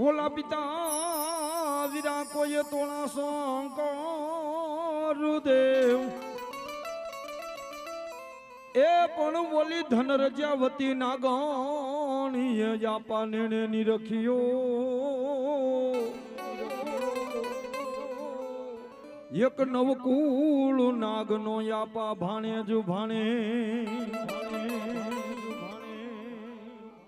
ઓલા પિતા વીરા કોઈ તોળા શંકર દેવ એ પણ બોલી ધન રજાવતી નાગણીએ જાપા નેણે નિરખ્યો એક નવકુળ નાગનો યાપા ભાણે જુ ભાણે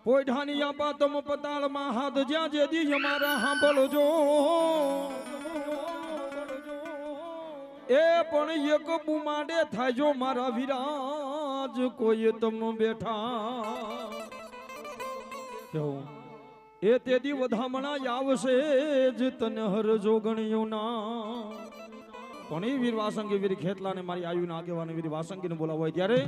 પોઢાની યાપા તમ પતાળમાં હાથ જ્યાં જેદી અમારા સાંભળજો એ પણ એક બુમાડે થાય જો મારા વિરાજ કોઈ તમ બેઠા એ તેદી વધામણા આવશે જ તને હર જોગણીઓ ના પણ એ વીર વાસંગી વીર ખેતલાને મારી આયુના આગેવાને વીર વાસંગીને બોલાવો ત્યારે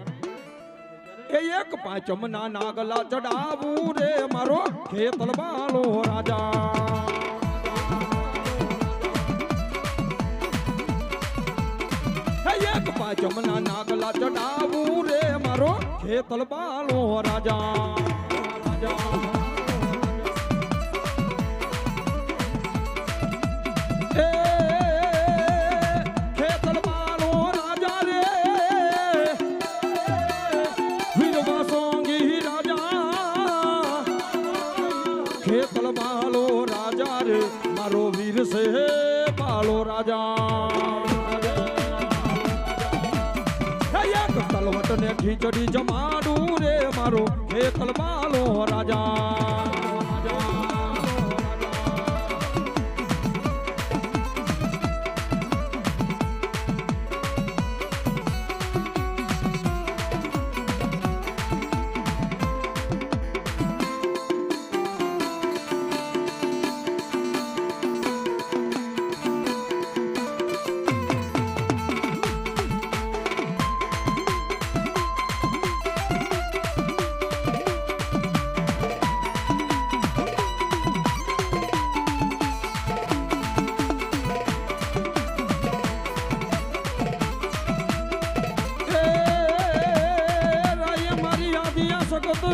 એ એક પાંચમ ના નાગલા ચડાવું રે મારો ખેતલ બાલો રાજા એક પાંચમ ના નાગલા ચડાવું રે મારો ખેતલ બાલો રાજા મારો વીર છે બાલો રાજા એક તલવટ ને ખીચડી જમાડું રે મારો ખેતલ બાલો રાજા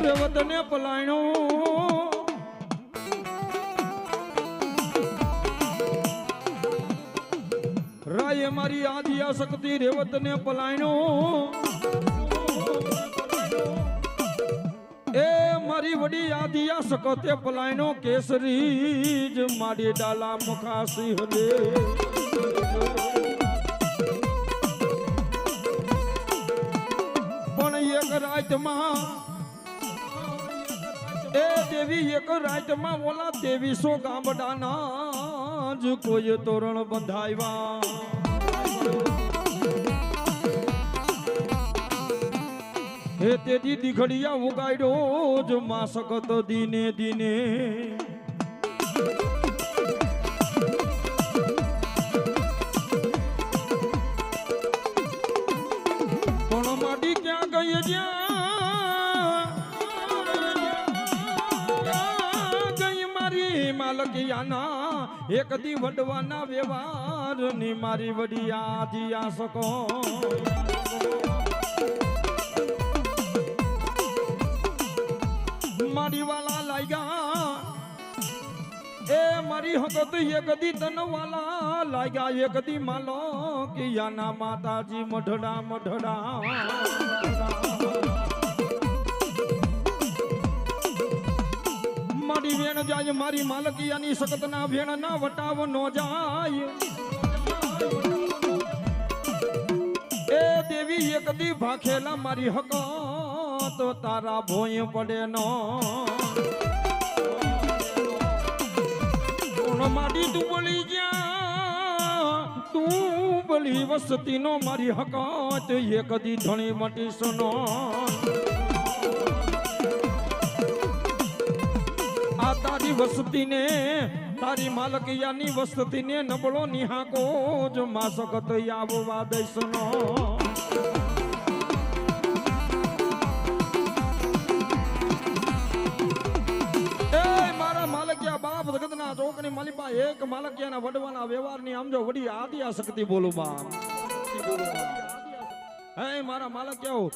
રેવતને પલાયણો રાય મારી આદિયા શક્તિ રેવતને પલાયણો એ મારી વડી આદિયા શકતે પલાયણો કેસરી જ માડી ડાલા મુખાસી હદે પણ એક રાતમાં એ દેવી એક રાતમાં ઓલા 2300 ગામડાના જ કોઈ તોરણ બંધાવ્યા હે તેથી દીઘડિયા ઉગાડ્યો જ માં સખત દીને દીને પણ માટી ક્યાં ગઈ જ્યાં માલકિયાના એક દી વડવાના વ્યવહાર ની મારી વડી આદિયા શકો મારી વાલા લાગ્યા એ મારી હકત એક દી તન વાલા લાગ્યા એક દી માલકિયાના માતાજી મઢડા મઢડા મારી વેણ જાય મારી માલકિયાની સખત ના વેણ ના વટાવ નો જાય એ દેવી એક દી ભાખેલા મારી હક તો તારા ભોય પડે નો માડી તું બોલી જા તું બોલી વસતી નો મારી હક એક દી ધણી મટી સુનો તારી વસતી ને તારી માલકિયાની વસતી ને નબળો નિહાકો જ માં સખત આવવા દઈશનો એ મારા માલકિયા બાપ જગતના ચોકની માલિપા એક માલકિયાના વડવાના વ્યવહારની આમ જો વડી આદિયા શક્તિ બોલું બા હે મારા માલકિયાઓ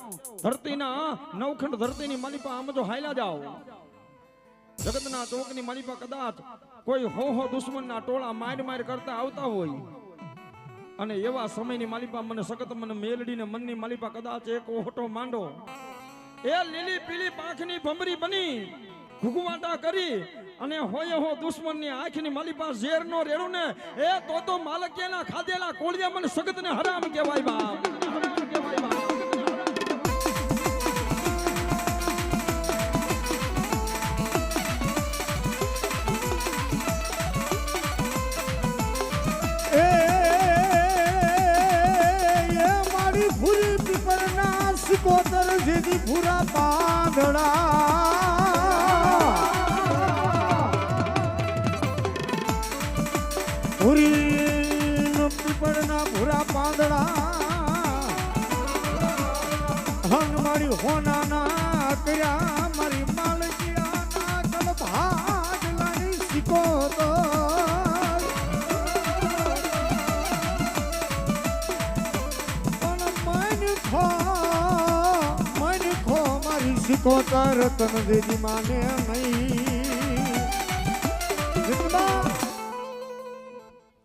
ધરતીના નવખંડ ધરતીની માલિપા આમ જો હાલ્યા જાઓ જગતના ચોકની માલિપા કદાચ કોઈ હો દુશ્મનના ટોળા માર કરતા આવતા હોય અને એવા સમયની માલિપા મને સખત મને મેલડીને મનની માલિપા કદાચ એક ઓહટો માંડો એ લીલી પીળી પાંખની ભમરી બની ઘુઘવાટા કરી અને હોય હો દુશ્મનની આંખની માલિપા ઝેરનો રેડો ને એ તો માલકિયાના ખાધેલા કોળિયા મને સખતને હરામ કહેવાય બાપ હરામ કહેવાય બાપ કોતર જેથી પૂરા પાંદડા પૂરી પીપળના પૂરા પાંદડા હન મારી હોનાના કર્યા મારી માલકિયાના કલ ભાગ લાની સિકોતર સિકોતર તન દેદી માને નહીં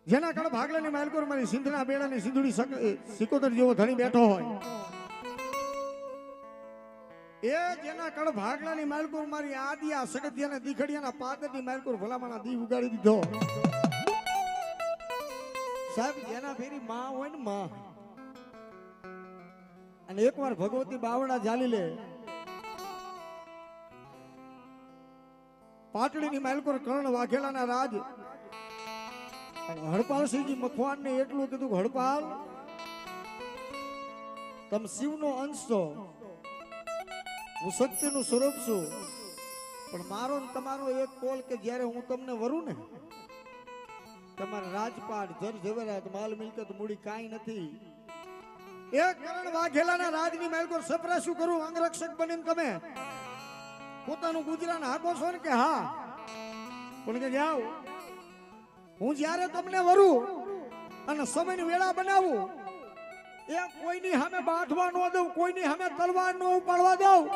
જેના કળ ભાગલાની માલકોર મારી સિંધના બેડાની સિંધુડી સિકોતર જેવો ધણી બેઠો હોય એ જેના કળ ભાગલાની માલકોર મારી આદિયા સગતિયાના દીખડિયાના પાદરની માલકોર ભલામણા દી ઉગાડી દીધો સાહેબ જેના ફેરી માં હોય ને માં અને એકવાર ભગવતી બાવડા ઝાલી લે પાટડીની માલકોર કર્ણ વાઘેલાના રાજ હડપાલસિંહજી મખવાનને એટલું કીધું કે હડપાલ તમે શિવનો અંશ છો હું શક્તિનું સ્વરૂપ છું પણ મારો ને તમારો એક કોલ કે જ્યારે હું તમને વરું ને તમારા રાજપાટ જર ઝવેરાત માલ મિલકત મૂડી કાંઈ નથી એ કર્ણ વાઘેલાના રાજની માલકોર સપરા શું કરું અંગરક્ષક બનીને તમે પોતાનું ગુજરાન હાકો છો ને કે હા પણ કે જાઓ હું જ્યારે તમને વરું અને સમયની વેળા બનાવું એ કોઈની સામે બાંધવા ન દઉં કોઈની સામે તલવાર ન ઉપાડવા દઉં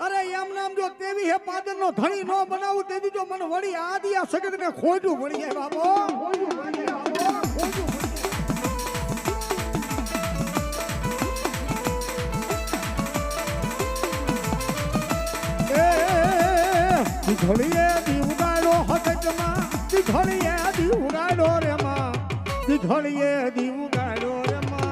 અરે એમ નામ જો તેવી હે પાદર નો ધણી ન બનાવું તેથી જો મને વળી આદિયા સગત ને ખોટું વળી જાય બાબો ખોટું વળી જાય ખોટું ઘડીએ દી ઉગાડો હકમાં ઘડીએ દી ઉગાડો રે માં ઘડીએ દી ઉગાડો રે માં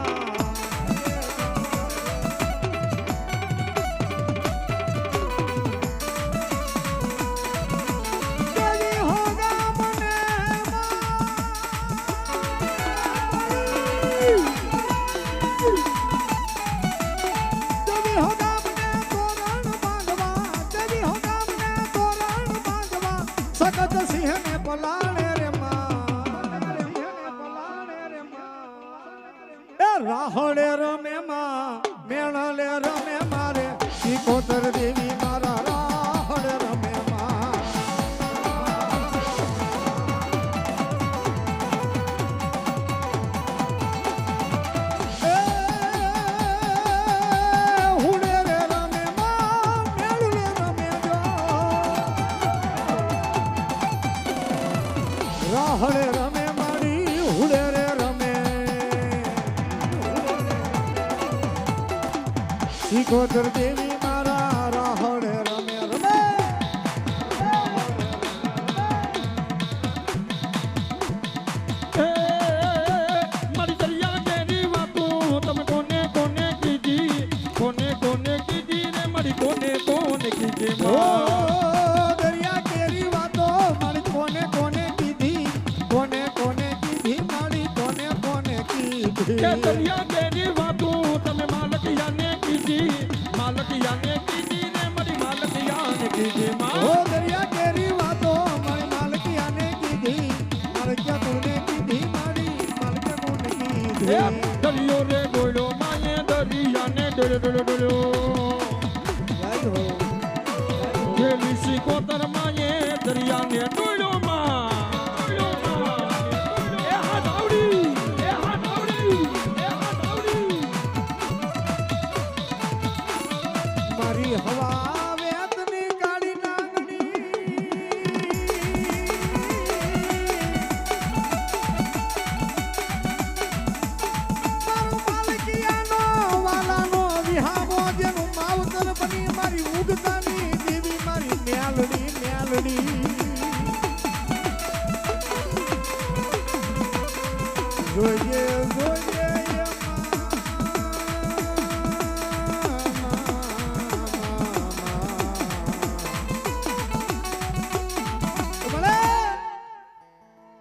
દેવી હોગા મને દેવી હોગા મને તોરણ બાંધવા દેવી હોગા સકત સિંહ ને પલાણે રે રાહડે રમે માં મેળલે રમે મારે સિકોતર દેવી મારા રાહડે રમે માં હુડે રે રમે માં મેળલે રમે જો રાહડે રમે મારી હુડે રે રમે સિકોતર દેવી મારા રાહડે રમે રમે મારી દરિયા કેરી વાતો તમે કોને કોને કીધી ને મારી કોને કીધી દરિયા કેરી વાતો મારી કોને કીધી મારી કોને કીધી દરિયા કેરી વાતો તમે માલકિયાને કીધી ને મારી માલકિયાને કીધી ઓ દરિયા કેરી વાતો મારી માલકિયાને કીધી મારે ક્યાં કોને કીધી મારી માલકે કોને કીધી દરિયો રે ગોળો માયે દરિયાને ડોળ્યો ખેલી સિકોતર માયે દરિયાને ડોળ્યો હવા વેતની કાળી નાગણી મેલડી જોઈએ જોઈએ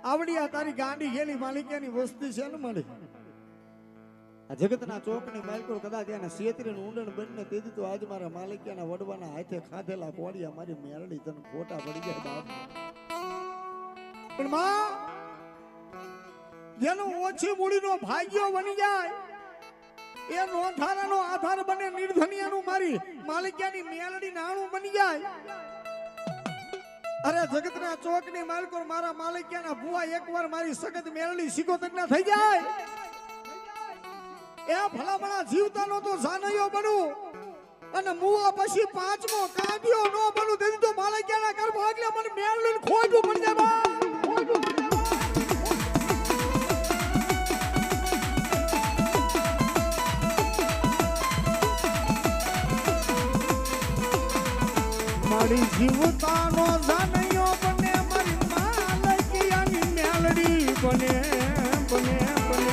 આવડી આ તારી ગાંડી ગેલી માલિકિયાની વસ્તી છે ને મળે આ જગતના ચોકની માલકો કદાચ એને સેતરીનું ઊંડણ બનને તેથી તો આજ મારા માલિકિયાના વડવાના હાથે ખાધેલા કોડિયા મારી મેરડી તને ખોટા પડી ગયા બાપ પણ માં જેનો ઓછી મૂડીનો ભાગ્યો બની જાય એ નોંધારાનો આધાર બને નિર્ધનિયાનું મારી માલિકિયાની મેલડી નાણું બની જાય અરે જગતના ચોકની માલકો મારા માલિકિયાના ભુવા એકવાર મારી સગત મેલડી સિકોતરના થઈ જાય એ ભલામણા જીવતાનો તો જાનૈયો બનું અને મુવા પછી પાંચમો કાંડિયો નો બનું તેથી તો માલિકિયાના ઘરમાં એટલે મને મેલડીને ખોટું પડી જાય બા મારી જીવતાનો જાનૈયો બને મારી માલિકિયાની મેલડી બને બને બને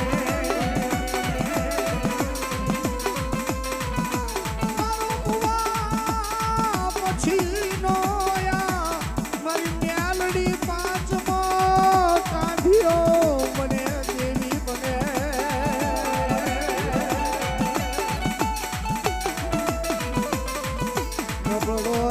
મારો બુવા પછી નો મારી મેલડી પાંચમો કાઢ્યો બને દેવી બને નબળો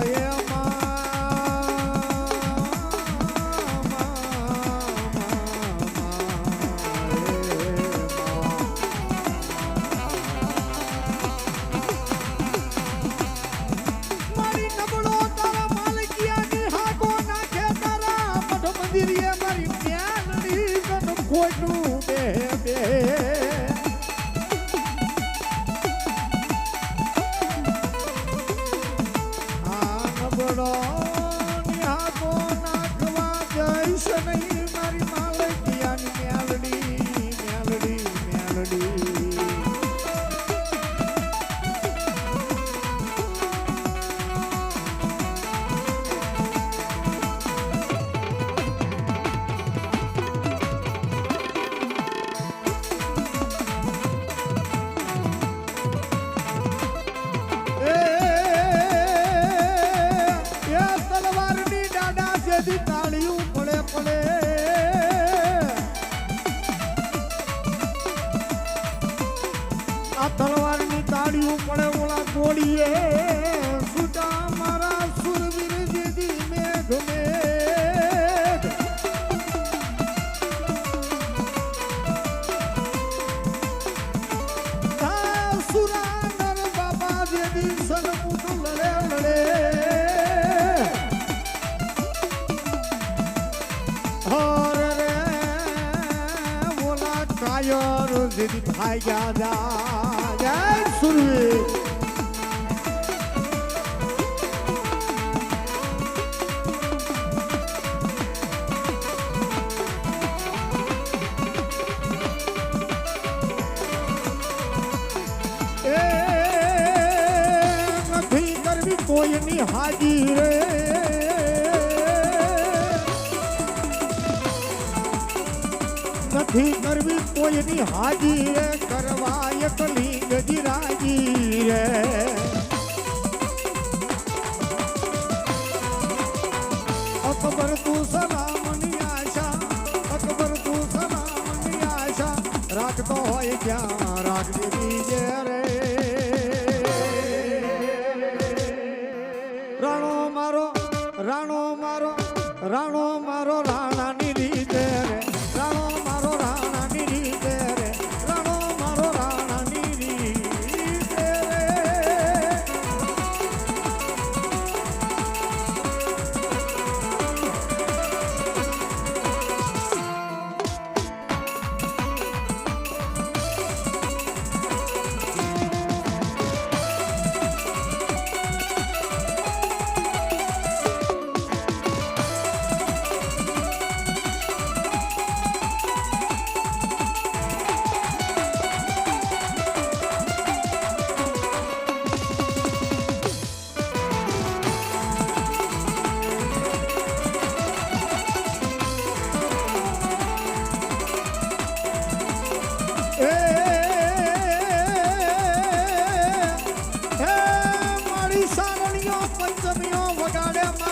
તલવારની તાળીઓ પડે ઓલા ગોળીએ સુટા મારા સુરવીર દીદી મેઘ મેઘ સુરાનર બાબા દીદી સનમુખ લડે લડે હર રે ઓલા કાયર દીદી ભાઈ ગયા સુરવીર નથી કરવી કોઈની હાજી રે નથી કરવી કોઈની હાજી રે કરવા એકલી ગજરાજી રે અકબર તું સલામની આશા અકબર તું સલામની આશા રાખતો હોય ક્યાં રાખજે બીજે રે રાણો મારો રાણો મારો રાણો મારો રાણાની રીતે રે રાણો મારો રાણાની રીતે રે રાણો મારો રાણાની રીતે રે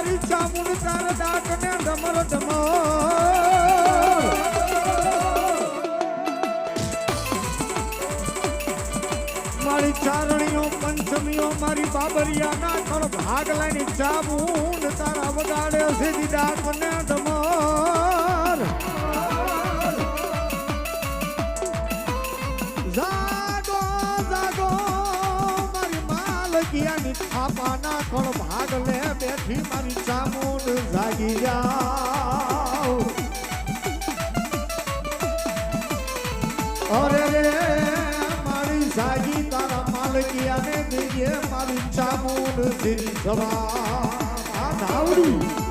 મારી ચામુંડ તારા ડાકને ડમર ડમર મારી ચારણીઓ પંચમીઓ મારી બાબરિયાના કળ ભાગલાની ચામુંડ તારા વગાડે છે ડાકને ડમર જાગો જાગો મારી માલકિયાની થાપાના કળ ભાગલે બેઠી મારી ચામુંડ જાગી જાઓ અરે રે મારી જાગી તારા માલકિયાને દેજે મારી ચામુંડ તેરી સવા ધાવડી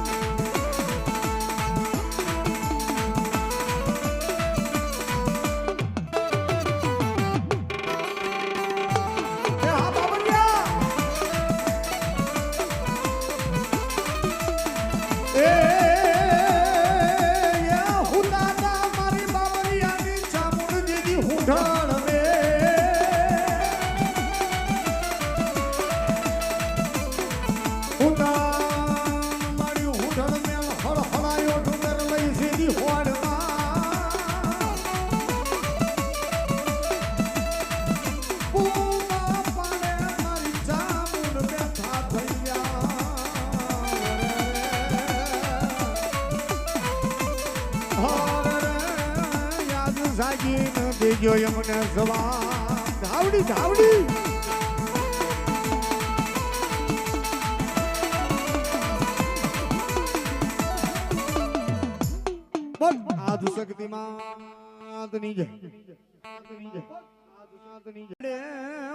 દેજો એમને જવાબ ધાવડી ધાવડી બોલ આદુ શક્તિમાં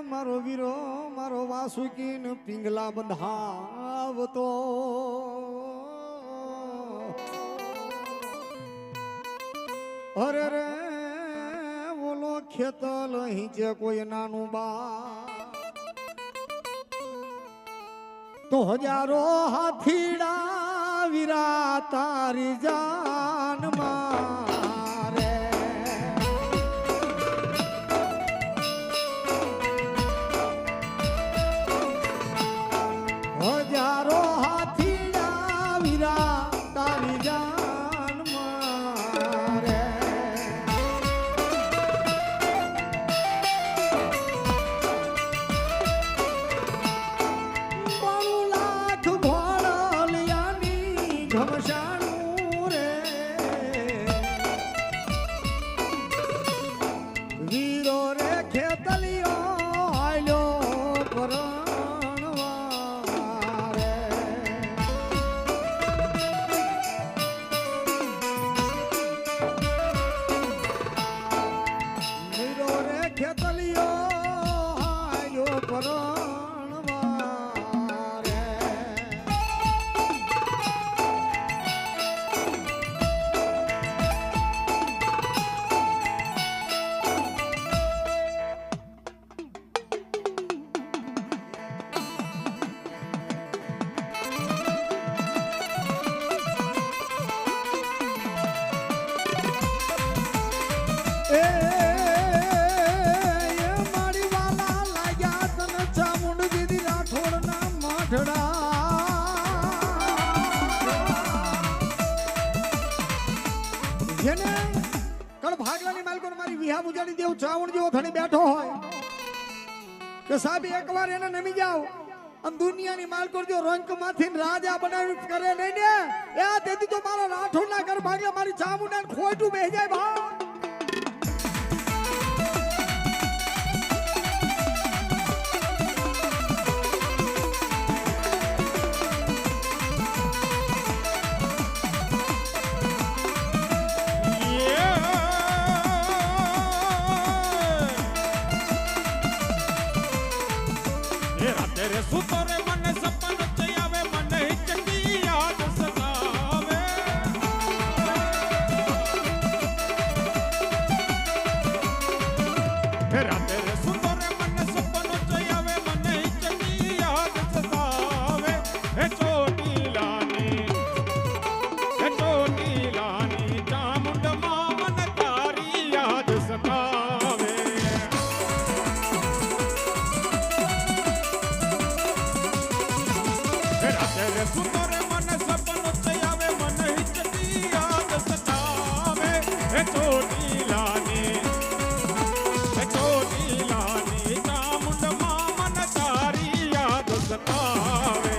મારો વીરો મારો વાસુકીન પિંગલા બંધાવતો અરે રે બોલો ખેતલ અહીં છે કોઈ નાનું બા તો હજારો હાથીડા વીરા તારી જાન મારે હજારો હાથીડા વીરા તારી જાન મારે ઘમસાણું રે વીરો રે ખેતલિયો આલ્યો પરણવા રે વીરો રે ખેતલિયો આલ્યો પરણવા જેને કળ ભાગલાની માલકો મારી વિહા ઉજાડી દેવ ચાવણ જેવો થણી બેઠો હોય કે સાહેબ એકવાર એને નમી જાવ અને દુનિયાની માલકો જો રંક માંથી રાજા બનાવી કરે નહીં ને એ તેથી તો મારો રાઠોડ ના કર ભાગલા મારી ચામુંડા ખોટું બેહી જાય ભા तेरे सुतरे मन सपन चयावे मन हिचकी याद सतावे રે સુતો રે મને સપનો આવે મને હિચકી યાદ સતાવે હે ચોટીલાની ચામુંડમાં મને તારી યાદ સતાવે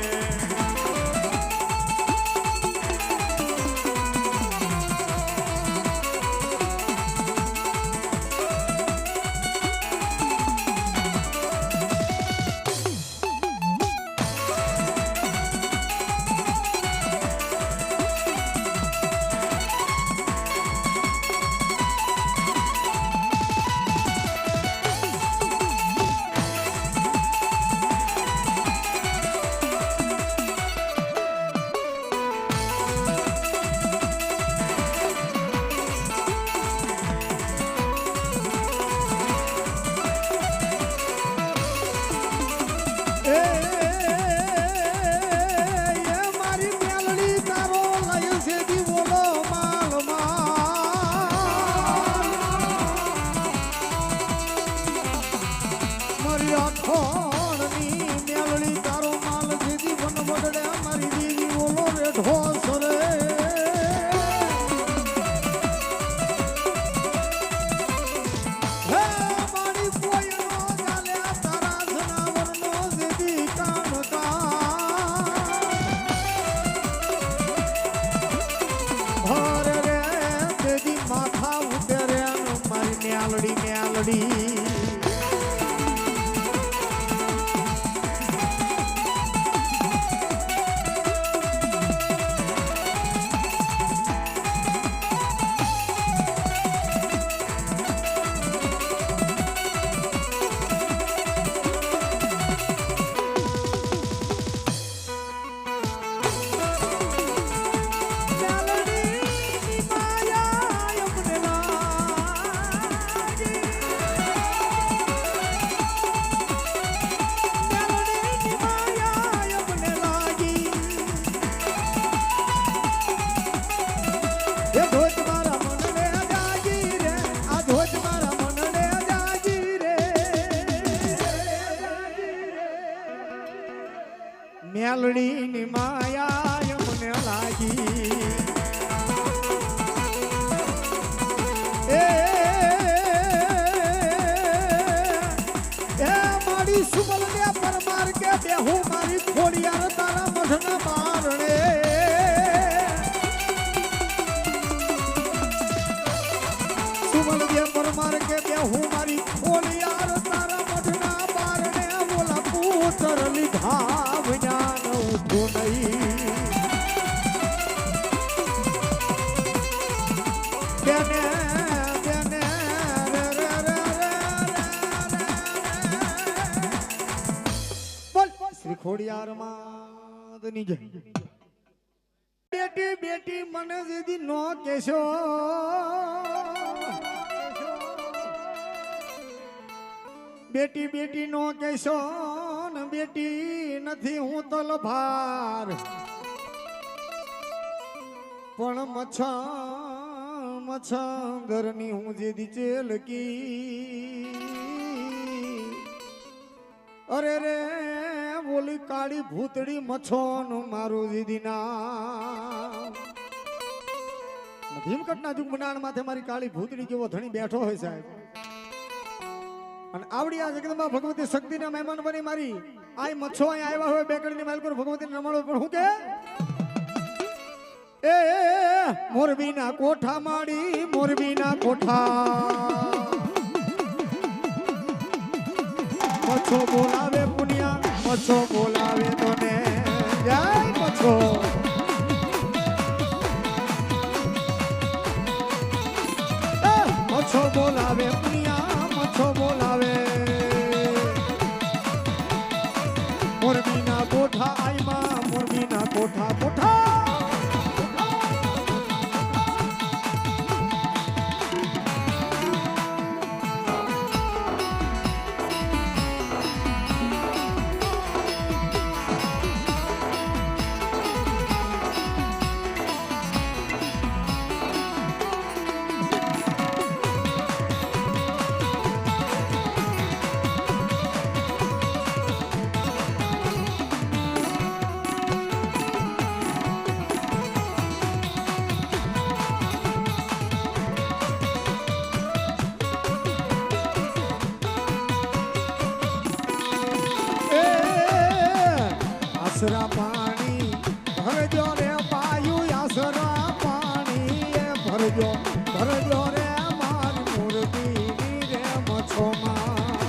મેલડીની માયા મને લાગી એ મારી સુમલ ને પરમાર કે બેહું મારી ખોડિયાર તારા મઢના બારણે સુમલ ને પરમાર કે બેહું મારી ખોડિયાર તારા મઢના બારણે બોલા પુત્ર લીધા ખોડિયાર માદની જય બેટી બેટી મને દીદી નો કેશો બેટી બેટી નો કેશો ને બેટી નથી હું તો લભાર પણ મચ્છા ઘરની હું જેદી ચેલકી અરે રે બોલી કાળી ભૂતડી મચ્છોન મારું જીદી નામ ભીમકટના જુગ બનાણ માથે મારી કાળી ભૂતડી જેવો ધણી બેઠો હોય સાહેબ અને આવડી આ જગદંબા ભગવતી શક્તિના મહેમાન બની મારી આય મચ્છો અહીં આવ્યા હોય બેકડીની માલકોર ભગવતીને રમાડો પણ હું કે એ મોરબીના કોઠા માડી મોરબીના કોઠા મચ્છો બોલાવે પુનિયા મચ્છો બોલાવે તને જય મચ્છો મચ્છો બોલાવે પુનિયા મચ્છો બોલાવે મોરબીના કોઠા આઈમાં મોરબીના કોઠા કોઠા આસરા પાણી ભરજો રે પાયું આસરા પાણી એ ભરજો ભરજો રે મારી મૂર્તિની રે મછોમાં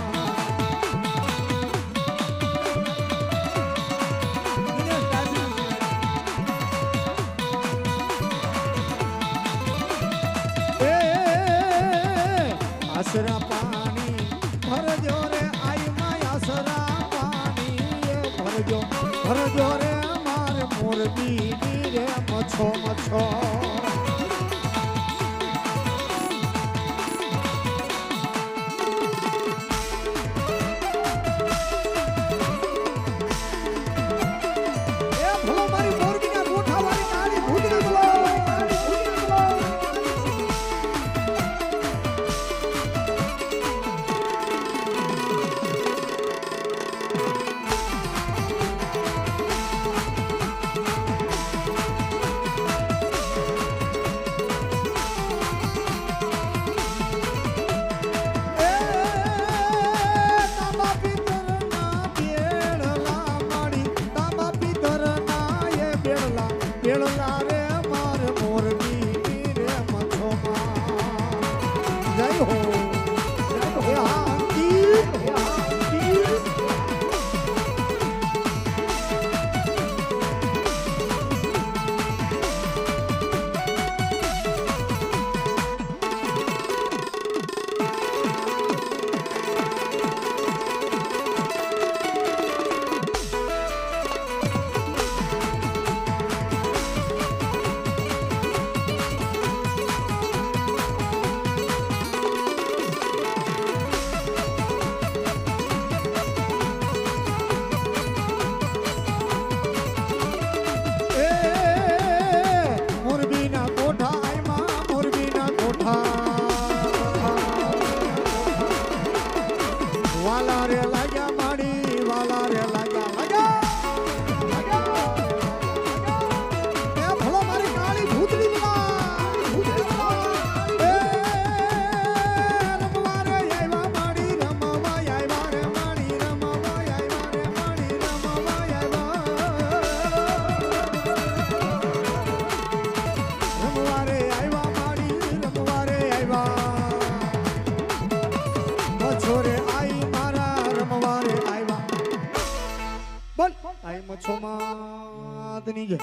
આસરા પાણી ભરજો રે આઈ માં આસરા પાણી એ ભરજો ભરજો રે મારે મોરબીની રે મછો મછો એ ભલો મારી મોરબીના ગોઠાવાળી કાળી ભૂતરી બોલો બેળલા રે માર મોરબી રે મછોમાં જય હો હે હાંકી હે હાંકી વાલા રે લાગ્યા માડી વાલા રે લાગ્યા એ ભલો મારી કાળી ભૂતડી એ રમવા રે આવ્યા માડી રમવા આવ્યા રે માડી રમવા આવ્યા રે માડી રમવા આવ્યા રમવા રે આવ્યા માડી રમવા રે આવ્યા છોરે આઈ મારા રમવા રે આવ્યા બોલ આઈ મછો માં દની ગઈ